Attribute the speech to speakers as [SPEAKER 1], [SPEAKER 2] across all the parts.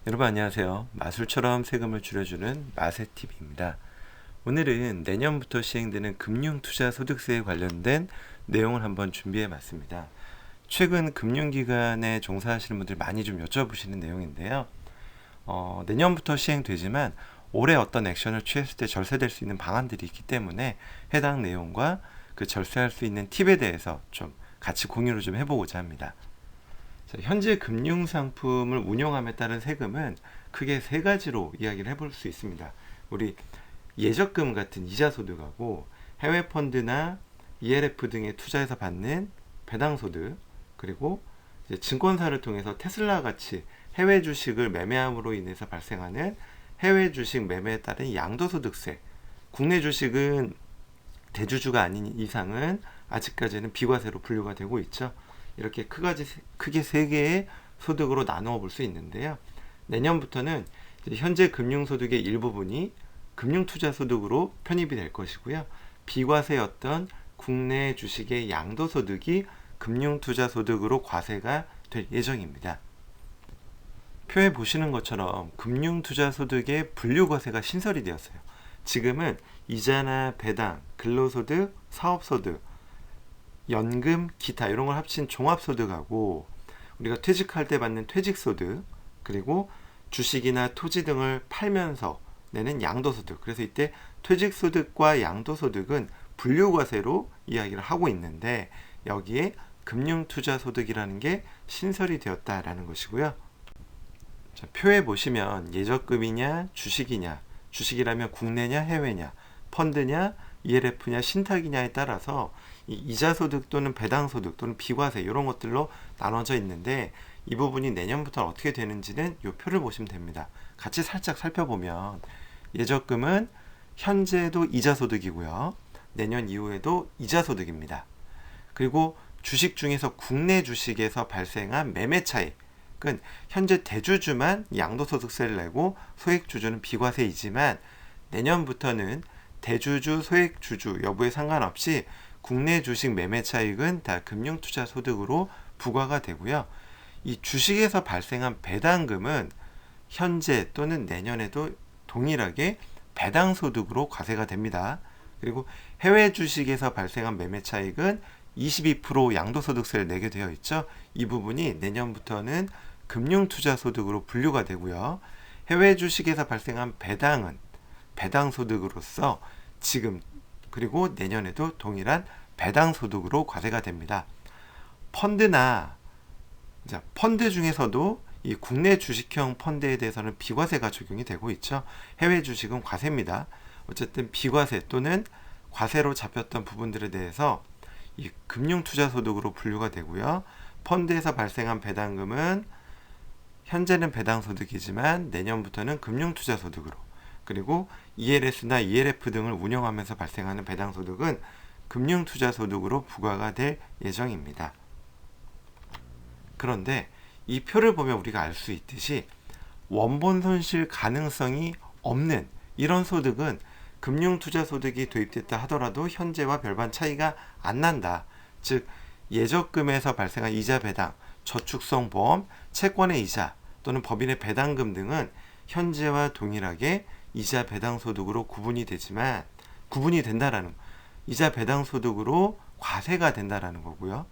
[SPEAKER 1] 여러분 안녕하세요. 마술처럼 세금을 줄여주는 마세TV입니다. 오늘은 내년부터 시행되는 금융투자소득세에 관련된 내용을 한번 준비해 봤습니다. 최근 금융기관에 종사하시는 분들 많이 좀 여쭤보시는 내용인데요. 내년부터 시행되지만 올해 어떤 액션을 취했을 때 절세될 수 있는 방안들이 있기 때문에 해당 내용과 그 절세할 수 있는 팁에 대해서 좀 같이 공유를 좀 해보고자 합니다. 현재 금융상품을 운용함에 따른 세금은 크게 세 가지로 이야기를 해볼 수 있습니다. 우리 예적금 같은 이자소득하고 해외 펀드나 ELF 등에 투자해서 받는 배당소득, 그리고 이제 증권사를 통해서 테슬라 같이 해외 주식을 매매함으로 인해서 발생하는 해외 주식 매매에 따른 양도소득세. 국내 주식은 대주주가 아닌 이상은 아직까지는 비과세로 분류가 되고 있죠. 이렇게 크게 세 개의 소득으로 나누어 볼 수 있는데요. 내년부터는 현재 금융소득의 일부분이 금융투자소득으로 편입이 될 것이고요. 비과세였던 국내 주식의 양도소득이 금융투자소득으로 과세가 될 예정입니다. 표에 보시는 것처럼 금융투자소득의 분류과세가 신설이 되었어요. 지금은 이자나 배당, 근로소득, 사업소득, 연금, 기타 이런 걸 합친 종합소득하고 우리가 퇴직할 때 받는 퇴직소득, 그리고 주식이나 토지 등을 팔면서 내는 양도소득. 그래서 이때 퇴직소득과 양도소득은 분류과세로 이야기를 하고 있는데 여기에 금융투자소득이라는 게 신설이 되었다라는 것이고요. 자, 표에 보시면 예적금이냐 주식이냐, 주식이라면 국내냐 해외냐, 펀드냐 ELF냐 신탁이냐에 따라서 이 이자소득 또는 배당소득 또는 비과세 이런 것들로 나눠져 있는데 이 부분이 내년부터 어떻게 되는지는 이 표를 보시면 됩니다. 같이 살짝 살펴보면 예적금은 현재도 이자소득이고요. 내년 이후에도 이자소득입니다. 그리고 주식 중에서 국내 주식에서 발생한 매매 차익은 현재 대주주만 양도소득세를 내고 소액주주는 비과세이지만 내년부터는 대주주, 소액주주 여부에 상관없이 국내 주식 매매 차익은 다 금융투자소득으로 부과가 되고요. 이 주식에서 발생한 배당금은 현재 또는 내년에도 동일하게 배당소득으로 과세가 됩니다. 그리고 해외 주식에서 발생한 매매 차익은 22% 양도소득세를 내게 되어 있죠. 이 부분이 내년부터는 금융투자소득으로 분류가 되고요. 해외 주식에서 발생한 배당은 배당소득으로서 지금 그리고 내년에도 동일한 배당소득으로 과세가 됩니다. 펀드 중에서도 이 국내 주식형 펀드에 대해서는 비과세가 적용이 되고 있죠. 해외 주식은 과세입니다. 어쨌든 비과세 또는 과세로 잡혔던 부분들에 대해서 이 금융투자소득으로 분류가 되고요. 펀드에서 발생한 배당금은 현재는 배당소득이지만 내년부터는 금융투자소득으로, 그리고 ELS나 ELF 등을 운영하면서 발생하는 배당소득은 금융투자소득으로 부과가 될 예정입니다. 그런데 이 표를 보면 우리가 알 수 있듯이 원본 손실 가능성이 없는 이런 소득은 금융투자소득이 도입됐다 하더라도 현재와 별반 차이가 안 난다. 즉 예적금에서 발생한 이자 배당, 저축성 보험, 채권의 이자 또는 법인의 배당금 등은 현재와 동일하게 이자 배당 소득으로 구분이 된다라는, 이자 배당 소득으로 과세가 된다라는 거고요.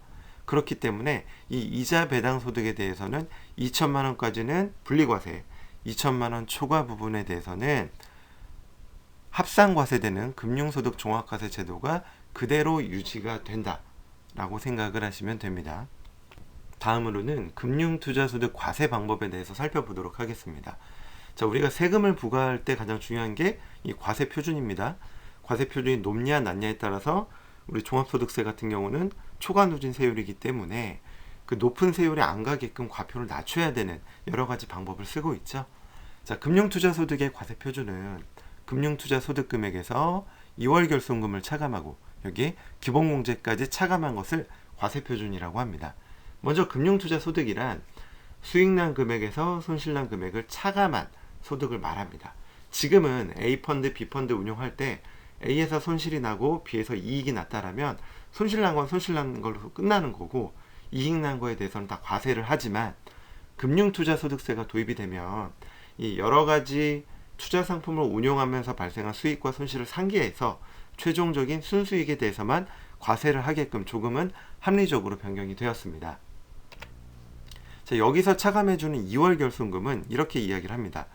[SPEAKER 1] 그렇기 때문에 이 이자 배당 소득에 대해서는 2천만 원까지는 분리과세, 2천만 원 초과 부분에 대해서는 합산과세되는 금융소득 종합과세 제도가 그대로 유지가 된다라고 생각을 하시면 됩니다. 다음으로는 금융투자소득 과세 방법에 대해서 살펴보도록 하겠습니다. 자, 우리가 세금을 부과할 때 가장 중요한 게 이 과세 표준입니다. 과세 표준이 높냐 낮냐에 따라서 우리 종합소득세 같은 경우는 초과 누진 세율이기 때문에 그 높은 세율에 안 가게끔 과표를 낮춰야 되는 여러 가지 방법을 쓰고 있죠. 자, 금융투자소득의 과세 표준은 금융투자소득 금액에서 2월 결손금을 차감하고 여기에 기본공제까지 차감한 것을 과세 표준이라고 합니다. 먼저 금융투자소득이란 수익난 금액에서 손실난 금액을 차감한 소득을 말합니다. 지금은 A펀드, B펀드 운용할 때 A에서 손실이 나고 B에서 이익이 났다라면 손실난 건 손실난 걸로 끝나는 거고 이익난 거에 대해서는 다 과세를 하지만 금융투자소득세가 도입이 되면 이 여러 가지 투자 상품을 운용하면서 발생한 수익과 손실을 상기해서 최종적인 순수익에 대해서만 과세를 하게끔 조금은 합리적으로 변경이 되었습니다. 자, 여기서 차감해주는 2월 결손금은 이렇게 이야기를 합니다.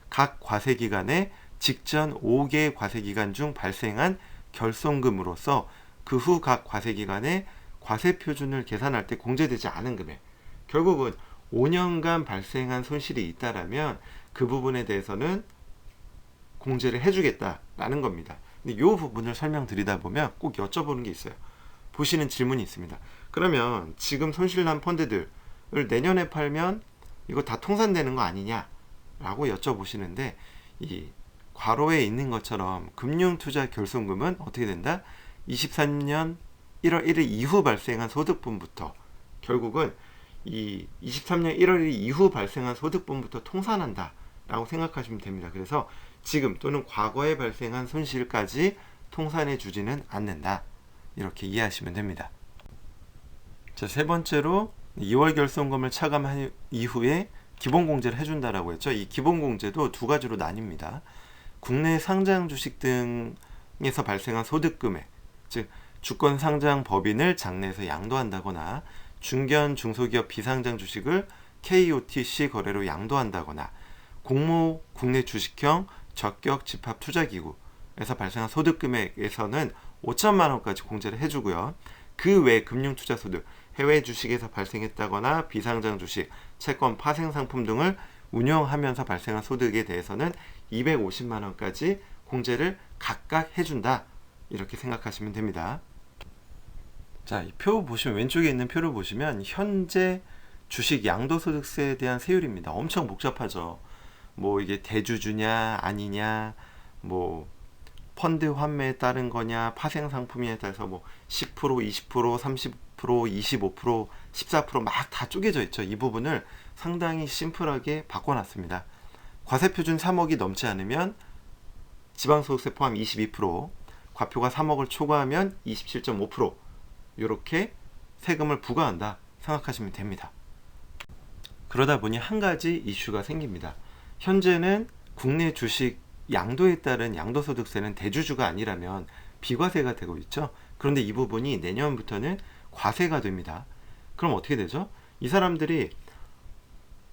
[SPEAKER 1] 각 과세기간에 직전 5개 과세기간 중 발생한 결손금으로서 그 후 각 과세기간에 과세표준을 계산할 때 공제되지 않은 금액, 결국은 5년간 발생한 손실이 있다라면 그 부분에 대해서는 공제를 해주겠다라는 겁니다. 근데 이 부분을 설명드리다 보면 꼭 여쭤보는 게 있어요. 보시는 질문이 있습니다. 그러면 지금 손실난 펀드들을 내년에 팔면 이거 다 통산되는 거 아니냐? 라고 여쭤보시는데, 이 괄호에 있는 것처럼 금융투자 결손금은 어떻게 된다? 23년 1월 1일 이후 발생한 소득분부터, 결국은 이 23년 1월 1일 이후 발생한 소득분부터 통산한다 라고 생각하시면 됩니다. 그래서 지금 또는 과거에 발생한 손실까지 통산해 주지는 않는다, 이렇게 이해하시면 됩니다. 자, 세 번째로 2월 결손금을 차감한 이후에 기본공제를 해준다라고 했죠. 이 기본공제도 두 가지로 나뉩니다. 국내 상장 주식 등에서 발생한 소득금액, 즉 주권 상장 법인을 장내에서 양도한다거나 중견 중소기업 비상장 주식을 KOTC 거래로 양도한다거나 공모 국내 주식형 적격 집합 투자기구에서 발생한 소득금액에서는 5천만 원까지 공제를 해주고요. 그 외 금융투자소득, 해외 주식에서 발생했다거나 비상장 주식, 채권 파생 상품 등을 운영하면서 발생한 소득에 대해서는 250만 원까지 공제를 각각 해준다, 이렇게 생각하시면 됩니다. 자, 이 표 보시면, 왼쪽에 있는 표를 보시면 현재 주식 양도소득세에 대한 세율입니다. 엄청 복잡하죠. 뭐 이게 대주주냐 아니냐, 뭐 펀드 환매에 따른 거냐, 파생 상품에 따라서 뭐 10%, 20%, 30%, 25%, 14% 막 다 쪼개져 있죠. 이 부분을 상당히 심플하게 바꿔놨습니다. 과세표준 3억이 넘지 않으면 지방소득세 포함 22%, 과표가 3억을 초과하면 27.5%, 이렇게 세금을 부과한다 생각하시면 됩니다. 그러다 보니 한 가지 이슈가 생깁니다. 현재는 국내 주식 양도에 따른 양도소득세는 대주주가 아니라면 비과세가 되고 있죠. 그런데 이 부분이 내년부터는 과세가 됩니다. 그럼 어떻게 되죠? 이 사람들이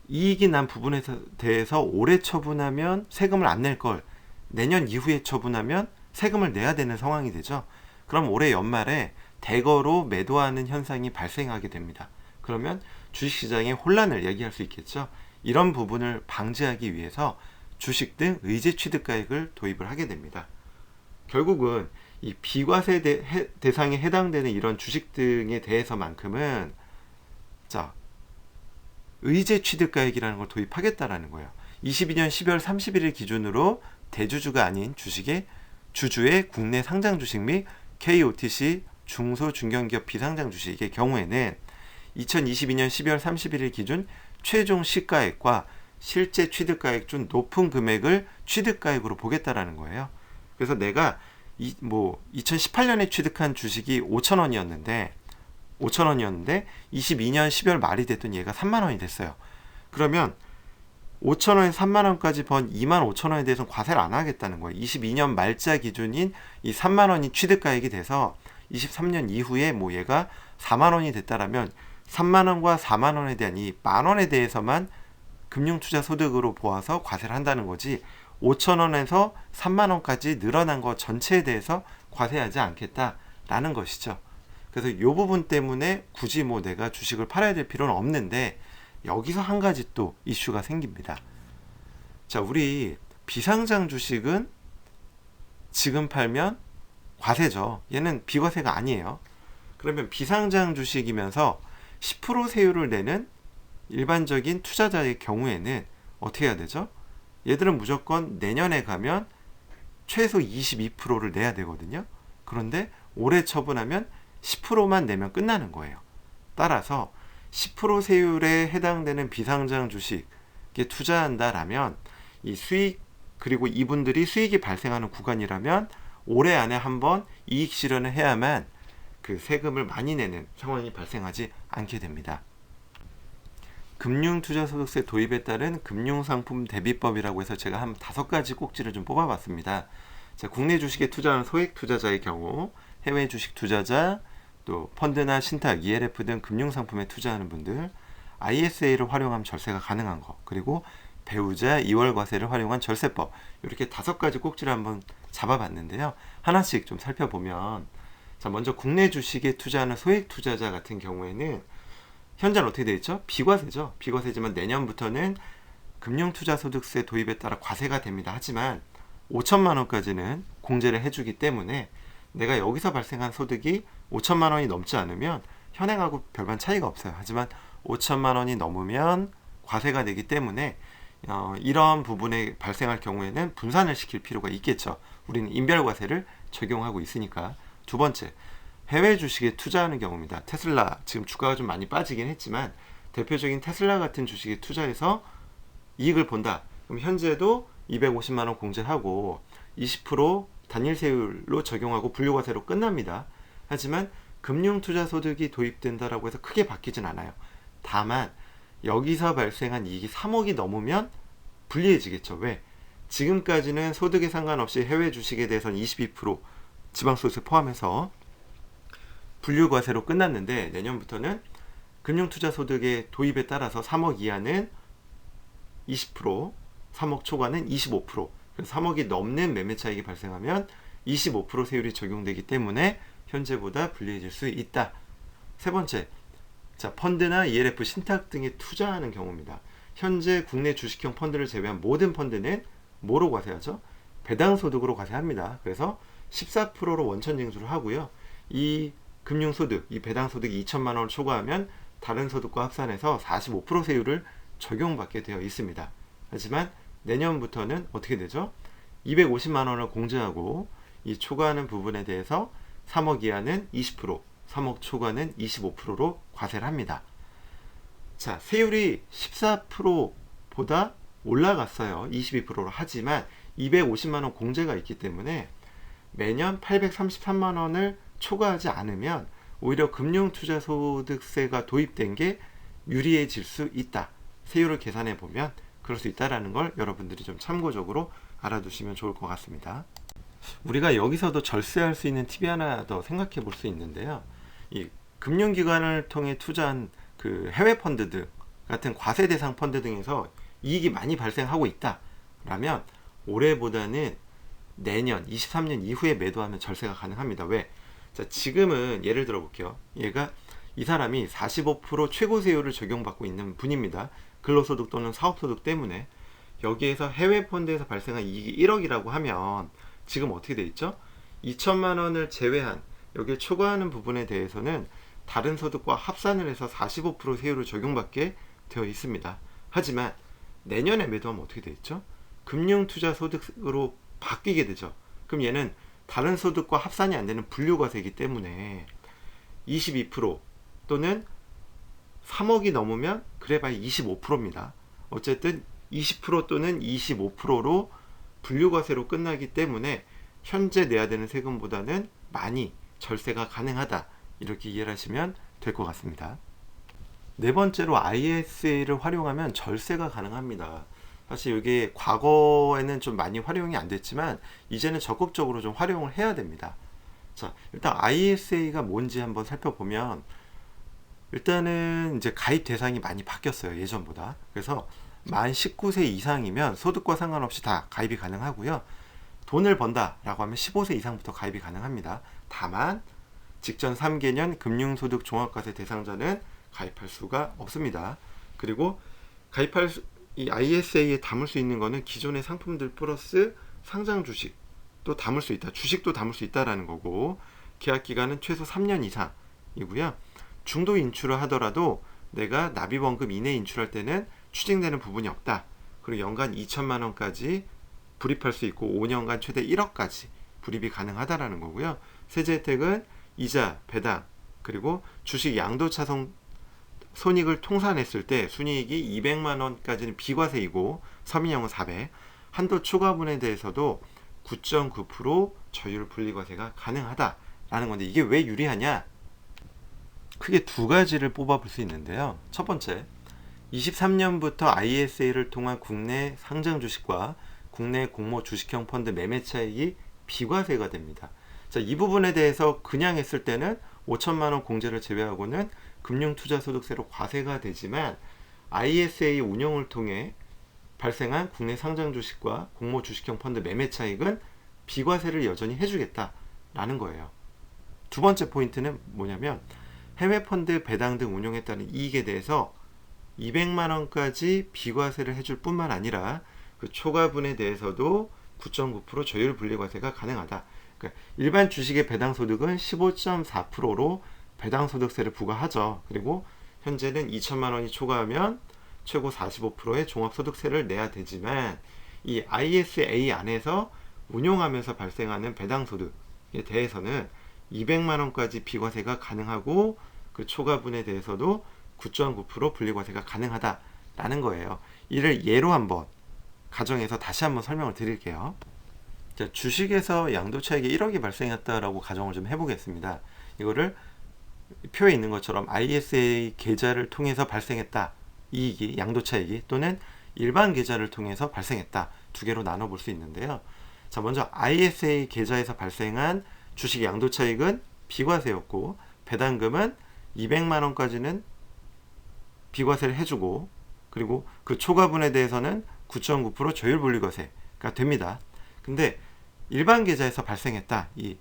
[SPEAKER 1] 이익이 난 부분에 대해서 올해 처분하면 세금을 안 낼 걸 내년 이후에 처분하면 세금을 내야 되는 상황이 되죠. 그럼 올해 연말에 대거로 매도하는 현상이 발생하게 됩니다. 그러면 주식시장에 혼란을 야기할 수 있겠죠. 이런 부분을 방지하기 위해서 주식 등 의제 취득가액을 도입을 하게 됩니다. 결국은 이 비과세 대상에 해당되는 이런 주식 등에 대해서만큼은 자, 의제 취득가액이라는 걸 도입하겠다라는 거예요. 22년 12월 31일 기준으로 대주주가 아닌 주주의 국내 상장 주식 및 KOTC 중소 중견기업 비상장 주식의 경우에는 2022년 12월 31일 기준 최종 시가액과 실제 취득가액 중 높은 금액을 취득가액으로 보겠다라는 거예요. 그래서 내가 2018년에 취득한 주식이 5,000원이었는데 22년 12월 말이 됐더니 얘가 3만 원이 됐어요. 그러면 5,000원에 3만 원까지 번 2만 5천 원에 대해서는 과세를 안 하겠다는 거예요. 22년 말자 기준인 이 3만 원이 취득가액이 돼서 23년 이후에 얘가 4만 원이 됐다라면 3만 원과 4만 원에 대한 이 만 원에 대해서만 금융투자 소득으로 보아서 과세를 한다는 거지, 5천 원에서 3만 원까지 늘어난 것 전체에 대해서 과세하지 않겠다라는 것이죠. 그래서 이 부분 때문에 굳이 내가 주식을 팔아야 될 필요는 없는데, 여기서 한 가지 또 이슈가 생깁니다. 자, 우리 비상장 주식은 지금 팔면 과세죠. 얘는 비과세가 아니에요. 그러면 비상장 주식이면서 10% 세율을 내는 일반적인 투자자의 경우에는 어떻게 해야 되죠? 얘들은 무조건 내년에 가면 최소 22%를 내야 되거든요. 그런데 올해 처분하면 10%만 내면 끝나는 거예요. 따라서 10% 세율에 해당되는 비상장 주식에 투자한다라면 이 수익, 그리고 이분들이 수익이 발생하는 구간이라면 올해 안에 한번 이익 실현을 해야만 그 세금을 많이 내는 상황이 발생하지 않게 됩니다. 금융투자소득세 도입에 따른 금융상품 대비법이라고 해서 제가 한 5가지 꼭지를 좀 뽑아봤습니다. 자, 국내 주식에 투자하는 소액 투자자의 경우, 해외 주식 투자자, 또 펀드나 신탁, ELF 등 금융상품에 투자하는 분들, ISA를 활용하면 절세가 가능한 거, 그리고 배우자 이월과세를 활용한 절세법, 이렇게 5가지 꼭지를 한번 잡아봤는데요. 하나씩 좀 살펴보면, 자, 먼저 국내 주식에 투자하는 소액 투자자 같은 경우에는 현재는 어떻게 되어 있죠? 비과세죠. 비과세지만 내년부터는 금융투자소득세 도입에 따라 과세가 됩니다. 하지만 5천만 원까지는 공제를 해주기 때문에 내가 여기서 발생한 소득이 5천만 원이 넘지 않으면 현행하고 별반 차이가 없어요. 하지만 5천만 원이 넘으면 과세가 되기 때문에 이런 부분에 발생할 경우에는 분산을 시킬 필요가 있겠죠. 우리는 인별과세를 적용하고 있으니까. 두 번째, 해외 주식에 투자하는 경우입니다. 테슬라 지금 주가가 좀 많이 빠지긴 했지만 대표적인 테슬라 같은 주식에 투자해서 이익을 본다. 그럼 현재도 250만 원 공제하고 20% 단일세율로 적용하고 분류과세로 끝납니다. 하지만 금융투자소득이 도입된다라고 해서 크게 바뀌진 않아요. 다만 여기서 발생한 이익이 3억이 넘으면 불리해지겠죠. 왜? 지금까지는 소득에 상관없이 해외 주식에 대해서는 22% 지방소득세 포함해서 분류과세로 끝났는데 내년부터는 금융투자소득의 도입에 따라서 3억 이하는 20%, 3억 초과는 25%, 그래서 3억이 넘는 매매 차익이 발생하면 25% 세율이 적용되기 때문에 현재보다 불리해질 수 있다. 세 번째, 자, 펀드나 ELF 신탁 등에 투자하는 경우입니다. 현재 국내 주식형 펀드를 제외한 모든 펀드는 뭐로 과세하죠? 배당소득으로 과세합니다. 그래서 14%로 원천징수를 하고요. 이 금융소득, 이 배당소득이 2천만 원을 초과하면 다른 소득과 합산해서 45% 세율을 적용받게 되어 있습니다. 하지만 내년부터는 어떻게 되죠? 250만 원을 공제하고 이 초과하는 부분에 대해서 3억 이하는 20%, 3억 초과는 25%로 과세를 합니다. 자, 세율이 14%보다 올라갔어요. 22%로. 하지만 250만 원 공제가 있기 때문에 매년 833만 원을 초과하지 않으면 오히려 금융투자소득세가 도입된 게 유리해질 수 있다. 세율을 계산해 보면 그럴 수 있다라는 걸 여러분들이 좀 참고적으로 알아두시면 좋을 것 같습니다. 우리가 여기서도 절세할 수 있는 팁이 하나 더 생각해 볼 수 있는데요. 이 금융기관을 통해 투자한 그 해외 펀드들 같은 과세 대상 펀드 등에서 이익이 많이 발생하고 있다라면 올해보다는 내년 23년 이후에 매도하면 절세가 가능합니다. 왜? 자, 지금은 예를 들어 볼게요. 이 사람이 45% 최고세율을 적용받고 있는 분입니다. 근로소득 또는 사업소득 때문에. 여기에서 해외 펀드에서 발생한 이익이 1억이라고 하면 지금 어떻게 돼 있죠? 2천만 원을 제외한 여기에 초과하는 부분에 대해서는 다른 소득과 합산을 해서 45% 세율을 적용받게 되어 있습니다. 하지만 내년에 매도하면 어떻게 돼 있죠? 금융투자소득으로 바뀌게 되죠. 그럼 얘는 다른 소득과 합산이 안 되는 분류과세이기 때문에 22% 또는 3억이 넘으면 그래봐야 25%입니다. 어쨌든 20% 또는 25%로 분류과세로 끝나기 때문에 현재 내야 되는 세금보다는 많이 절세가 가능하다. 이렇게 이해를 하시면 될 것 같습니다. 네 번째로 ISA를 활용하면 절세가 가능합니다. 사실 이게 과거에는 좀 많이 활용이 안 됐지만 이제는 적극적으로 좀 활용을 해야 됩니다. 자, 일단 ISA가 뭔지 한번 살펴보면 일단은 이제 가입 대상이 많이 바뀌었어요. 예전보다. 그래서 만 19세 이상이면 소득과 상관없이 다 가입이 가능하고요. 돈을 번다라고 하면 15세 이상부터 가입이 가능합니다. 다만 직전 3개년 금융소득 종합과세 대상자는 가입할 수가 없습니다. 그리고 이 ISA에 담을 수 있는 거는 기존의 상품들 플러스 상장 주식도 담을 수 있다. 주식도 담을 수 있다라는 거고 계약 기간은 최소 3년 이상이고요. 중도 인출을 하더라도 내가 납입원금 이내 인출할 때는 추징되는 부분이 없다. 그리고 연간 2천만 원까지 불입할 수 있고 5년간 최대 1억까지 불입이 가능하다라는 거고요. 세제 혜택은 이자, 배당, 그리고 주식 양도차손 손익을 통산했을 때 순이익이 200만 원까지는 비과세이고 서민형은 400, 한도 초과분에 대해서도 9.9% 저율 분리과세가 가능하다라는 건데 이게 왜 유리하냐? 크게 두 가지를 뽑아볼 수 있는데요. 첫 번째, 23년부터 ISA를 통한 국내 상장 주식과 국내 공모 주식형 펀드 매매 차익이 비과세가 됩니다. 자, 이 부분에 대해서 그냥 했을 때는 5천만 원 공제를 제외하고는 금융투자소득세로 과세가 되지만 ISA 운영을 통해 발생한 국내 상장 주식과 공모 주식형 펀드 매매 차익은 비과세를 여전히 해주겠다라는 거예요. 두 번째 포인트는 뭐냐면 해외 펀드 배당 등 운용에 따른 이익에 대해서 200만 원까지 비과세를 해줄 뿐만 아니라 그 초과분에 대해서도 9.9% 저율 분리과세가 가능하다. 그러니까 일반 주식의 배당 소득은 15.4%로 배당 소득세를 부과하죠. 그리고 현재는 2천만 원이 초과하면 최고 45%의 종합소득세를 내야 되지만 이 ISA 안에서 운용하면서 발생하는 배당 소득에 대해서는 200만 원까지 비과세가 가능하고 그 초과분에 대해서도 9.9% 분리과세가 가능하다라는 거예요. 이를 예로 한번 가정해서 다시 한번 설명을 드릴게요. 자, 주식에서 양도차익이 1억이 발생했다라고 가정을 좀 해보겠습니다. 이거를 표에 있는 것처럼 ISA 계좌를 통해서 발생했다. 이익이, 양도차익이 또는 일반 계좌를 통해서 발생했다. 두 개로 나눠볼 수 있는데요. 자, 먼저 ISA 계좌에서 발생한 주식 양도차익은 비과세였고 배당금은 200만 원까지는 비과세를 해주고 그리고 그 초과분에 대해서는 9.9% 저율분리과세가 됩니다. 근데 일반 계좌에서 발생했다. 이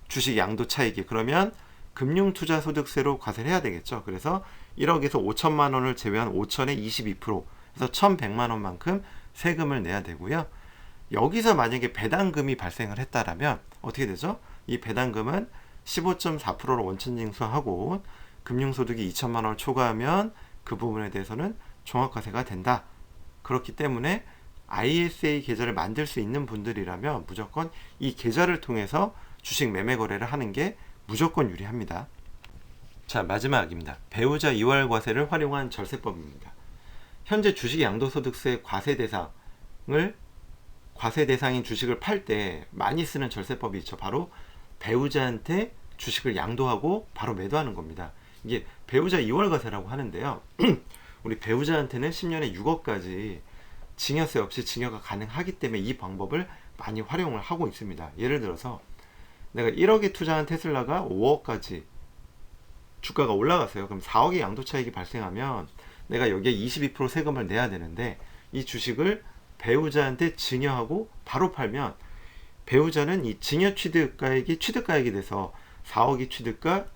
[SPEAKER 1] 주식 양도차익이 그러면 금융투자소득세로 과세를 해야 되겠죠. 그래서 1억에서 5천만 원을 제외한 5천의 22% 그래서 1,100만 원만큼 세금을 내야 되고요. 여기서 만약에 배당금이 발생을 했다라면 어떻게 되죠? 이 배당금은 15.4%로 원천징수하고 금융소득이 2천만 원을 초과하면 그 부분에 대해서는 종합과세가 된다. 그렇기 때문에 ISA 계좌를 만들 수 있는 분들이라면 무조건 이 계좌를 통해서 주식 매매 거래를 하는 게 무조건 유리합니다. 자, 마지막입니다. 배우자 이월과세를 활용한 절세법입니다. 현재 주식 양도소득세 과세 대상인 주식을 팔 때 많이 쓰는 절세법이 있죠. 바로 배우자한테 주식을 양도하고 바로 매도하는 겁니다. 이게 배우자 이월과세라고 하는데요. 우리 배우자한테는 10년에 6억까지 증여세 없이 증여가 가능하기 때문에 이 방법을 많이 활용을 하고 있습니다. 예를 들어서 내가 1억에 투자한 테슬라가 5억까지 주가가 올라갔어요. 그럼 4억의 양도차익이 발생하면 내가 여기에 22% 세금을 내야 되는데 이 주식을 배우자한테 증여하고 바로 팔면 배우자는 이 증여 취득가액이 돼서 4억이 취득가,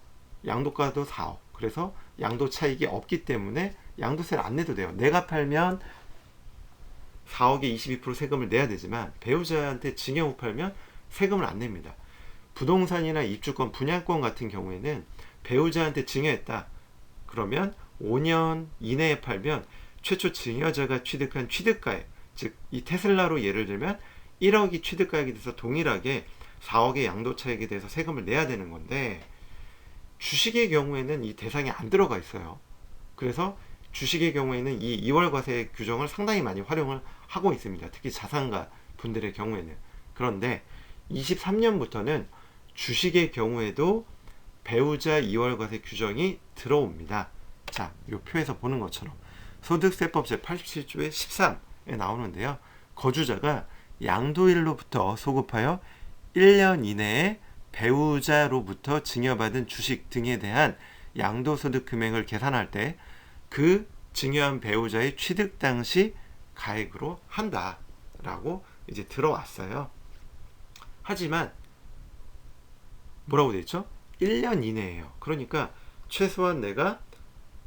[SPEAKER 1] 양도가도 4억. 그래서 양도차익이 없기 때문에 양도세를 안 내도 돼요. 내가 팔면 4억에 22% 세금을 내야 되지만 배우자한테 증여 후 팔면 세금을 안 냅니다. 부동산이나 입주권, 분양권 같은 경우에는 배우자한테 증여했다. 그러면 5년 이내에 팔면 최초 증여자가 취득한 취득가액, 즉 이 테슬라로 예를 들면 1억이 취득가액이 돼서 동일하게 4억의 양도차익에 대해서 세금을 내야 되는 건데 주식의 경우에는 이 대상이 안 들어가 있어요. 그래서 주식의 경우에는 이 2월 과세 규정을 상당히 많이 활용을 하고 있습니다. 특히 자산가 분들의 경우에는. 그런데 23년부터는 주식의 경우에도 배우자 2월 과세 규정이 들어옵니다. 자, 이 표에서 보는 것처럼 소득세법 제87조의 13에 나오는데요. 거주자가 양도일로부터 소급하여 1년 이내에 배우자로부터 증여받은 주식 등에 대한 양도소득 금액을 계산할 때 그 증여한 배우자의 취득 당시 가액으로 한다라고 이제 들어왔어요. 하지만 뭐라고 돼 있죠? 1년 이내예요. 그러니까 최소한 내가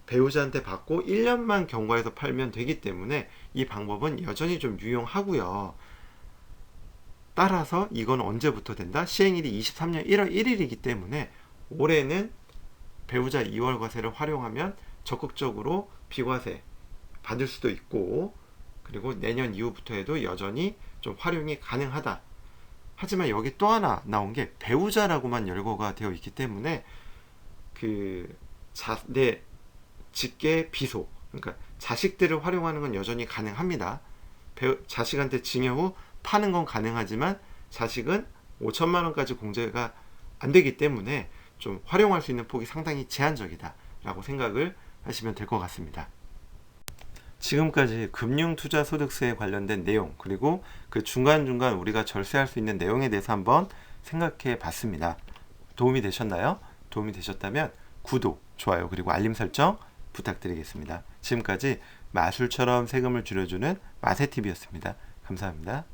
[SPEAKER 1] 배우자한테 받고 1년만 경과해서 팔면 되기 때문에 이 방법은 여전히 좀 유용하고요. 따라서 이건 언제부터 된다? 시행일이 23년 1월 1일이기 때문에 올해는 배우자 2월 과세를 활용하면 적극적으로 비과세 받을 수도 있고 그리고 내년 이후부터 해도 여전히 좀 활용이 가능하다. 하지만 여기 또 하나 나온 게 배우자라고만 열거가 되어 있기 때문에 내 직계 비속, 그러니까 자식들을 활용하는 건 여전히 가능합니다. 자식한테 증여 후 파는 건 가능하지만 자식은 5천만 원까지 공제가 안 되기 때문에 좀 활용할 수 있는 폭이 상당히 제한적이다 라고 생각을 하시면 될 것 같습니다. 지금까지 금융투자소득세에 관련된 내용, 그리고 그 중간중간 우리가 절세할 수 있는 내용에 대해서 한번 생각해 봤습니다. 도움이 되셨나요? 도움이 되셨다면 구독, 좋아요, 그리고 알림 설정 부탁드리겠습니다. 지금까지 마술처럼 세금을 줄여주는 마세TV였습니다. 감사합니다.